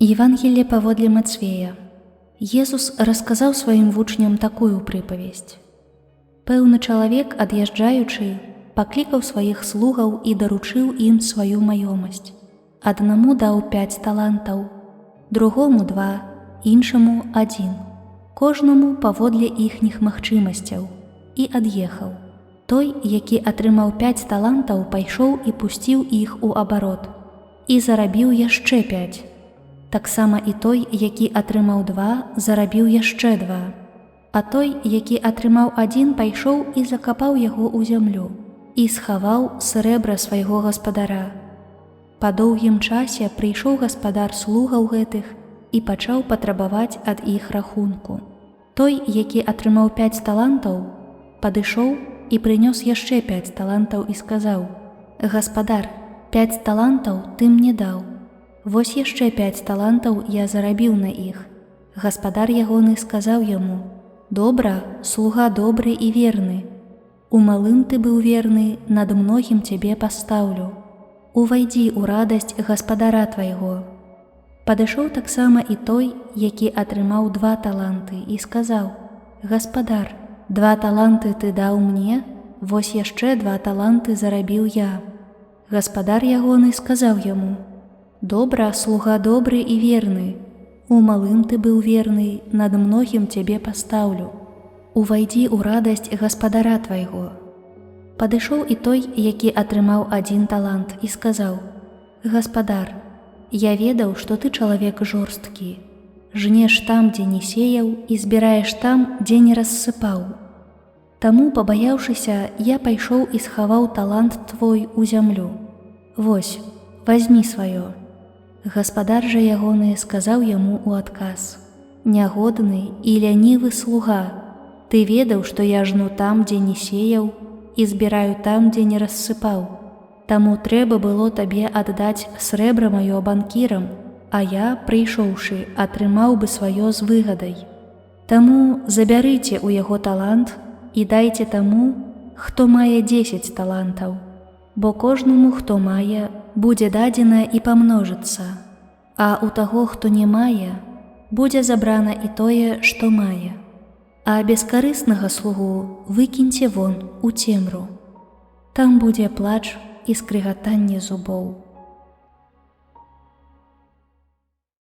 Евангелие паводле Мацвея. Езус расказаў сваім вучням такую прыпавесць. Пэўны чалавек, ад'язджаючы, паклікаў сваіх слугаў і даручыў ім сваю маёмасць. Аднаму даў 5 талантаў, другому 2, іншаму 1, кожнаму паводле іхніх магчымасцяў, і ад'ехаў. Той, які атрымаў 5 талантаў, пайшоў і пусціў іх у абарот, і зарабіў яшчэ 5. Таксама і той, які атрымаў 2, зарабіў яшчэ 2. А той, які атрымаў 1, пайшоў і закапаў яго ў зямлю і схаваў срэбра свайго гаспадара. Па доўгім часе прыйшоў гаспадар слугаў гэтых і пачаў патрабаваць ад іх рахунку. Той, які атрымаў 5 талантаў, падышоў і прынёс яшчэ 5 талантаў і сказаў: «Гаспадар, 5 талантаў ты мне даў. Вось яшчэ 5 талантаў я зарабіў на іх». Гаспадар ягоны сказаў яму: «Добра, слуга добры і верны. У малым ты быў верны, над многім цябе пастаўлю. Увайдзі ў радасць гаспадара твайго». Падышоў таксама і той, які атрымаў 2 таланты, і сказаў: «Гаспадар, 2 таланты ты даў мне, вось яшчэ 2 таланты зарабіў я». Гаспадар ягоны сказаў яму: «Добра, слуга добры і верны. У малым ты быў верны, над многім цябе пастаўлю. Увайдзі ў радасць гаспадара твайго». Падышоў і той, які атрымаў 1 талант, і сказаў: «Гаспадар, я ведаў, што ты чалавек жорсткі. Жнеш там, дзе не сеяў, і збіраеш там, дзе не рассыпаў. Таму, пабаяўшыся, я пайшоў і схаваў талант твой у зямлю. Вось, вазьмі сваё». Гаспадар жа ягоны сказаў яму ў адказ: «Нягодны і лянівы слуга, ты ведаў, што я жну там, дзе не сеяў, і збіраю там, дзе не рассыпаў. Таму трэба было табе аддаць срэбра маё банкірам, а я, прыйшоўшы, атрымаў бы сваё з выгадай. Таму забярыце ў яго талант і дайце таму, хто мае 10 талантаў, бо кожнаму, хто мае, будзе дадзена і памножыцца, а ў таго, хто не мае, будзе забрана і тое, што мае. А бескарыснага слугу выкіньце вон у цемру. Там будзе плач і скрыгатанне зубоў».